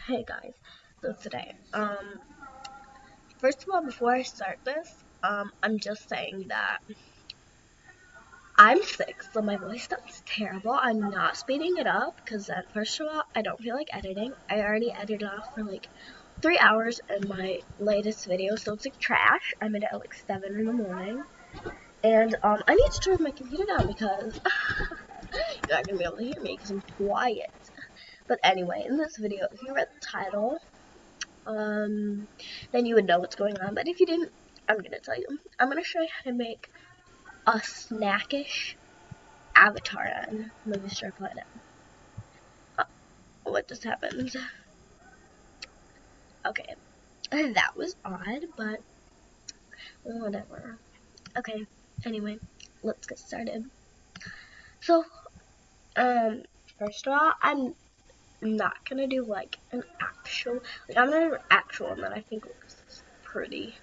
Hey guys, so today, first of all, before I start this, I'm just saying that I'm sick, so my voice sounds terrible. I'm not speeding it up, because first of all, I don't feel like editing. I already edited off for like 3 hours in my latest video, so it's like trash. I made it at like 7 in the morning, and, I need to turn my computer down because you're not gonna be able to hear me because I'm quiet. But anyway, in this video, if you read the title, then you would know what's going on. But if you didn't, I'm gonna tell you. I'm gonna show you how to make a snackish avatar on Movie Star Planet. What just happened? Okay, that was odd, but whatever. Okay, anyway, let's get started. So, first of all, I'm not gonna do like an actual, I'm gonna do an actual one that I think looks pretty.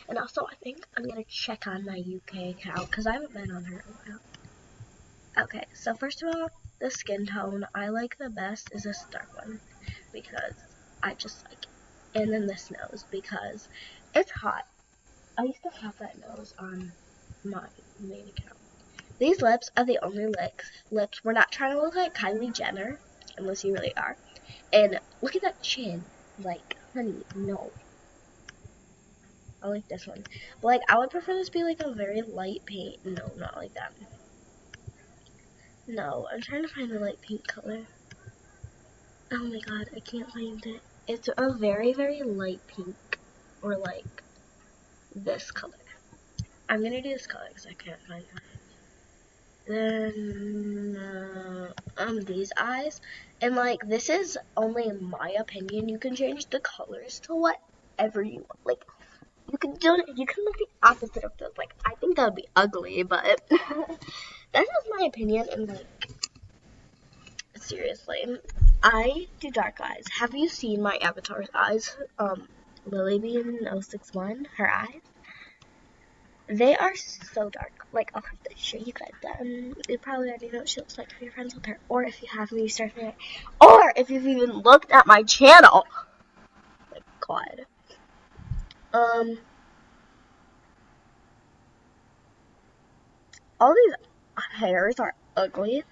And also, I think I'm gonna check on my UK account because I haven't been on her in a while. Okay, so first of all, the skin tone I like the best is this dark one because I just like it. And then this nose because it's hot. I used to have that nose on my main account. These lips are the only lips. We're not trying to look like Kylie Jenner, unless you really are. And look at that chin. Like, honey, no. I like this one. But, like, I would prefer this to be, like, a very light paint. No, not like that. No, I'm trying to find the light pink color. Oh my god, I can't find it. It's a very, very light pink. Or, like, this color. I'm gonna do this color because I can't find it. Then, these eyes. And, like, this is only in my opinion. You can change the colors to whatever you want. Like, you can do it. You can look the opposite of this. Like, I think that would be ugly, but that's just my opinion. And like, seriously, I do dark eyes. Have you seen my avatar's eyes? Lily Bean 061, her eyes. They are so dark. Like, I'll have to show you guys them. You probably already know what she looks like if you're friends with her, or if you haven't, you start her, or if you've even looked at my channel. Like, God. All these hairs are ugly,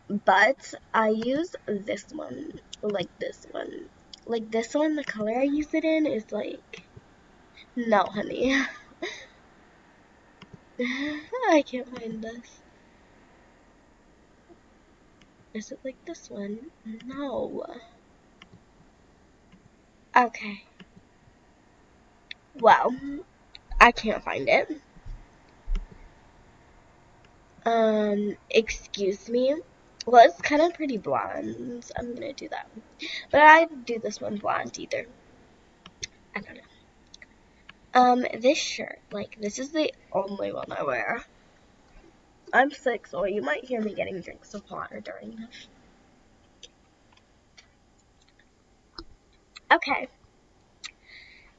but I use this one, like this one. Like this one, the color I use it in is like, no, honey. I can't find this. Is it like this one? No. Okay. Well, I can't find it. Excuse me. Well, it's kind of pretty blonde. So I'm gonna do that. But I do this one blonde either. I don't know. This shirt, like, this is the only one I wear. I'm sick, so you might hear me getting drinks of water during this. Okay.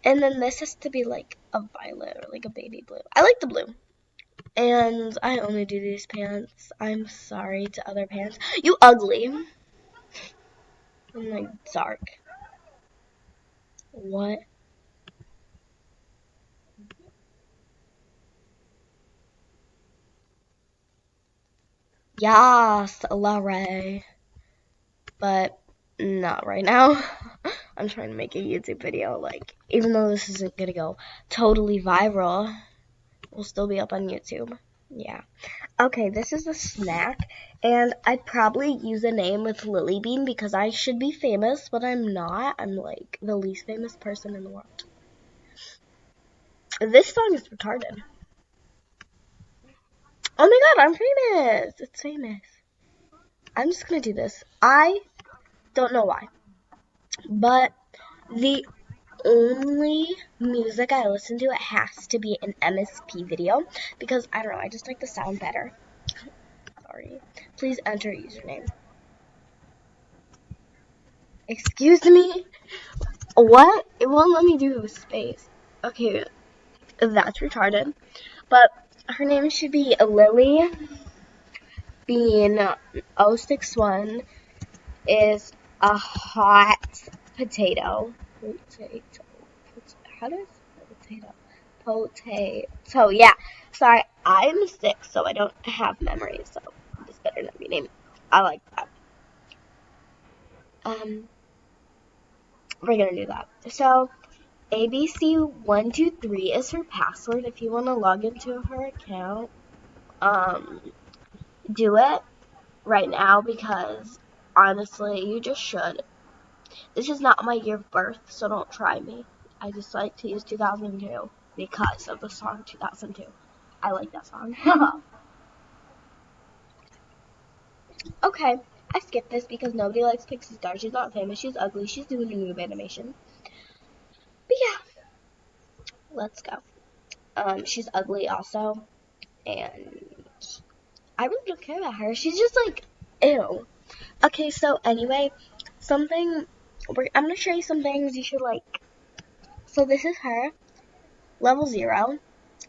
And then this has to be like a violet or like a baby blue. I like the blue. And I only do these pants. I'm sorry to other pants. You ugly. I'm like dark. What? Yes, Larry. But not right now. I'm trying to make a YouTube video. Like, even though this isn't gonna go totally viral, we'll still be up on YouTube. Yeah. Okay, this is a snack, and I'd probably use a name with Lily Bean because I should be famous, but I'm not. I'm like the least famous person in the world. This song is retarded. Oh my god, I'm famous! It's famous. I'm just gonna do this. I don't know why, but the only music I listen to, it has to be an MSP video because I don't know, I just like the sound better. Sorry. Please enter username. Excuse me? What? It won't let me do space. Okay, that's retarded. But her name should be Lily Bean 061 is a hot potato. Potato. How does potato? Potato. Yeah. Sorry, I'm sick, so I don't have memory. So this better not be named. I like that. We're gonna do that. So ABC123 is her password. If you want to log into her account, do it right now because honestly, you just should. This is not my year of birth, so don't try me. I just like to use 2002 because of the song 2002. I like that song. Okay, I skipped this because nobody likes Pixie Star. She's not famous. She's ugly. She's doing a noob animation. But yeah, let's go. She's ugly also, and I really don't care about her. She's just like, ew. Okay, so anyway, I'm gonna show you some things you should like. So this is her, level 0,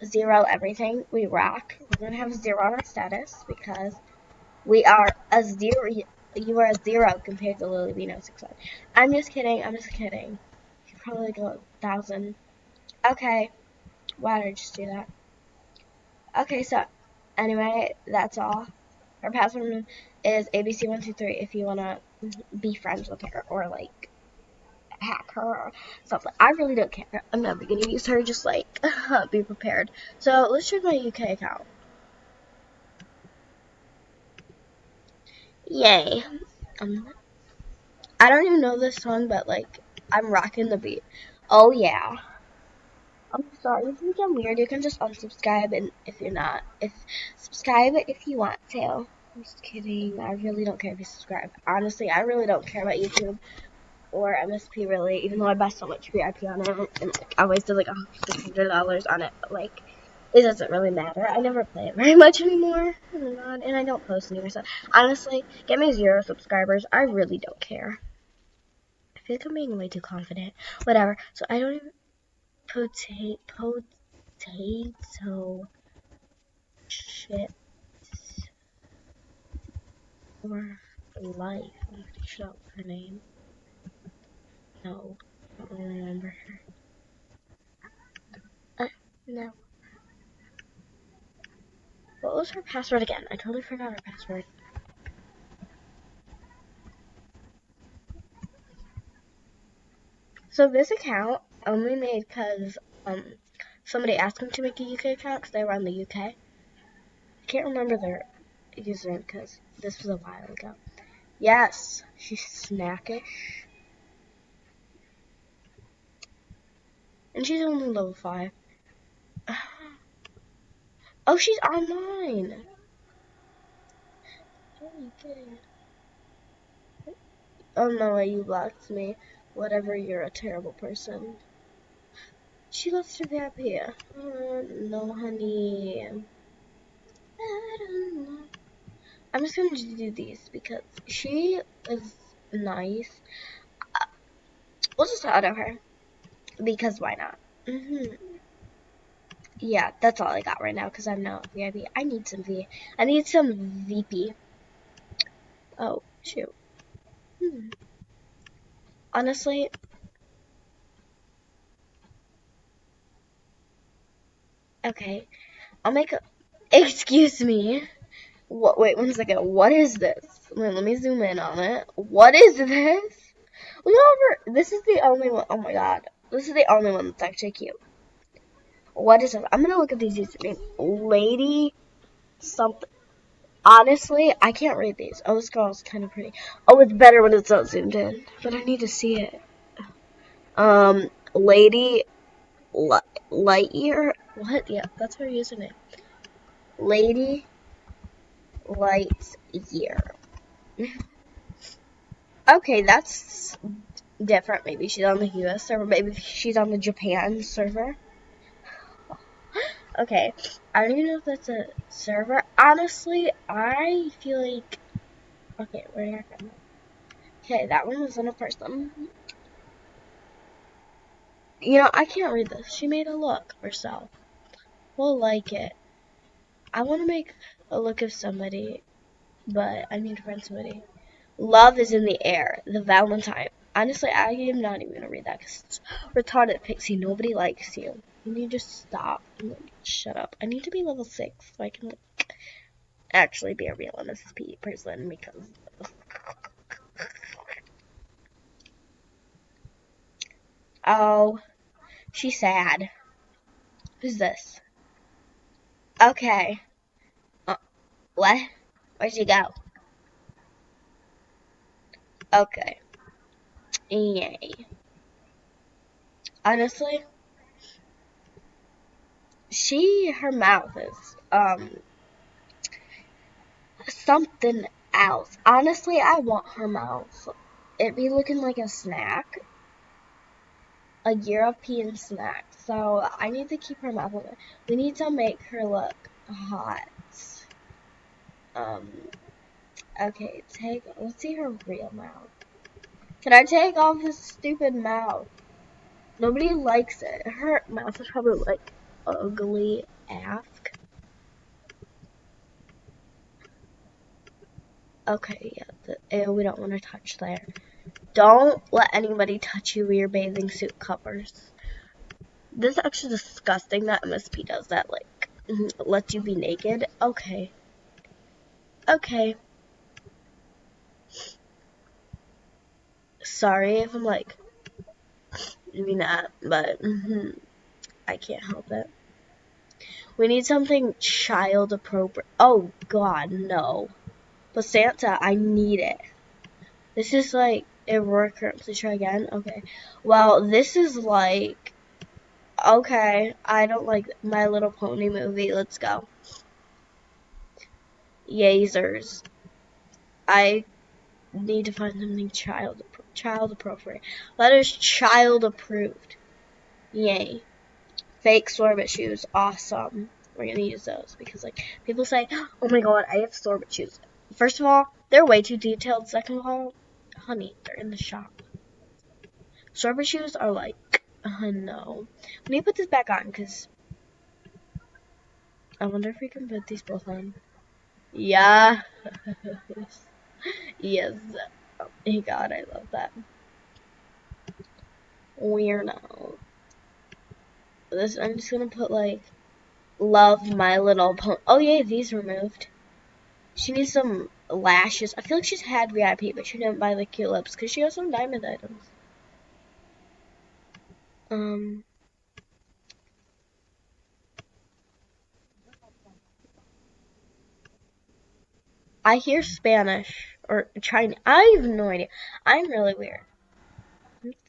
0 everything. We rock. We're gonna have 0 on our status because we are a 0. You are a 0 compared to Lily Beano 6. I'm just kidding. I'm just kidding. You probably go 1,000. Okay. Why did I just do that? Okay, so anyway, that's all. Her password is ABC123 if you wanna be friends with her or like hack her or something. I really don't care. I'm never gonna use her. Just like be prepared. So let's check my UK account. Yay! I don't even know this song, but like I'm rocking the beat. Oh yeah. I'm sorry if you get weird. You can just unsubscribe, and if you're not, if subscribe if you want to. I'm just kidding. I really don't care if you subscribe. Honestly, I really don't care about YouTube or MSP really, even though I buy so much VIP on it, and like I wasted like $600 on it. But like, it doesn't really matter. I never play it very much anymore. Oh my god, and I don't post anymore. So honestly, get me 0 subscribers. I really don't care. I feel like I'm being way too confident. Whatever. So I don't even potato chips or life. I'm pretty sure that was her name. No, I don't really remember her. No. What was her password again? I totally forgot her password. So this account only made because somebody asked them to make a UK account because they were on the UK. I can't remember their username because this was a while ago. Yes, she's snackish. And she's only level 5. Oh, she's online. Are you kidding? Oh no way, you blocked me. Whatever, you're a terrible person. She lets her VIP. No, honey. I don't know. I'm just gonna do these because she is nice. We'll just auto her because why not? Yeah, that's all I got right now because I'm not VIP. I need some I need some VP. Oh shoot. Honestly, okay. I'll make a. Excuse me. What? Wait 1 second. What is this? Wait, let me zoom in on it. What is this? Look over. This is the only one. Oh my god. This is the only one that's actually cute. What is this? I'm gonna look at these usernames. Lady something. Honestly, I can't read these. Oh, this girl's kind of pretty. Oh, it's better when it's not zoomed in. But I need to see it. Lady Lightyear. What? Yeah, that's her username. Lady Lightyear. Okay, that's different. Maybe she's on the US server. Maybe she's on the Japan server. Okay, I don't even know if that's a server. Honestly, I feel like. Okay, where did I go? Okay, that one was on a person. You know, I can't read this. She made a look herself. We'll like it. I want to make a look of somebody, but I need to find somebody. Love is in the air. The Valentine. Honestly, I am not even gonna read that because it's retarded, Pixie. Nobody likes you. You need to just stop and like, shut up. I need to be level 6 so I can like, actually be a real MSP person because. Oh, she's sad. Who's this? Okay. Uh, what? Where'd she go? Okay. Yay. Honestly, her mouth is, something else. Honestly, I want her mouth. It'd be looking like a snack. A European snack. So I need to keep her mouth open. We need to make her look hot. Um, okay, let's see her real mouth. Can I take off this stupid mouth? Nobody likes it. Her mouth is probably like ugly ask. Okay, yeah, ew, we don't want to touch there. Don't let anybody touch you with your bathing suit covers. This is actually disgusting that MSP does that, like, lets you be naked. Okay. Okay. Sorry if I'm like, maybe not, but I can't help it. We need something child appropriate. Oh god, no. But Santa, I need it. This is like a worker. Please try again. Okay. Well, this is like, okay. I don't like My Little Pony movie. Let's go. Yazers. I need to find something child appropriate. Letters child approved. Yay. Fake sorbet shoes. Awesome. We're gonna use those because like people say, oh my god, I have sorbet shoes. First of all, they're way too detailed. Second of all, honey, they're in the shop. Sorbet shoes are like, no. Let me put this back on because I wonder if we can put these both on. Yeah. Yes. Oh god, I love that. Weirdo. I'm just gonna put like love My Little Pony. Oh yeah, these removed. She needs some lashes. I feel like she's had VIP, but she didn't buy the cute lips because she has some diamond items. I hear Spanish or Chinese. I have no idea. I'm really weird.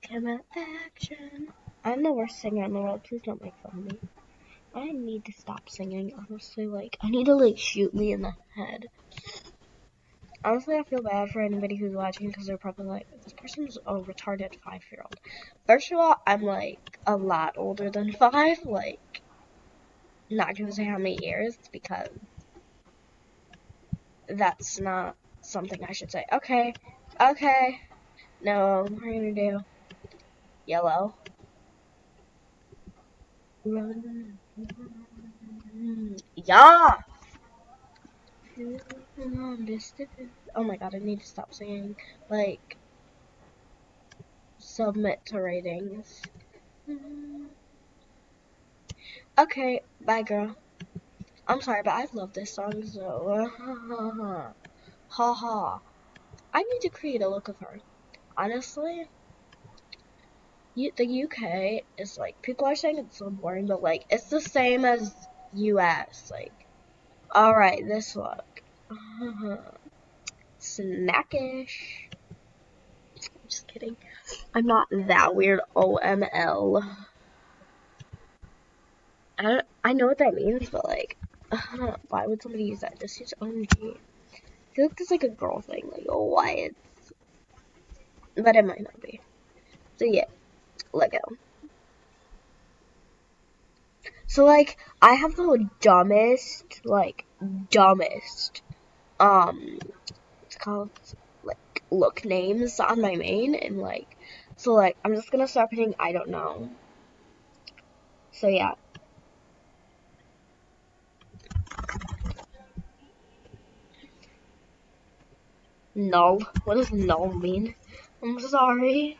Come out action. I'm the worst singer in the world. Please don't make fun of me. I need to stop singing. Honestly, like I need to like shoot me in the head. Honestly, I feel bad for anybody who's watching because they're probably like, this person's a retarded 5-year-old. First of all, I'm like a lot older than 5. Like, not gonna say how many years because that's not something I should say. Okay, okay. No, we're gonna do yellow. Run. Yeah. Oh my god, I need to stop singing. Like, submit to ratings. Okay, bye girl. I'm sorry, but I love this song, so ha ha. I need to create a look of her. Honestly, the UK is like, people are saying it's so boring, but like, it's the same as US. Like, alright, this look. Snackish. Just kidding. I'm not that weird. OML. I know what that means, but like, why would somebody use that? Just use OMG. I feel like that's like a girl thing. Like, oh, why it's. But it might not be. So yeah, Lego. So like, I have the dumbest, it's called, like, look names on my main, and like, so like, I'm just gonna start putting I don't know. So yeah. Null. What does null mean? I'm sorry.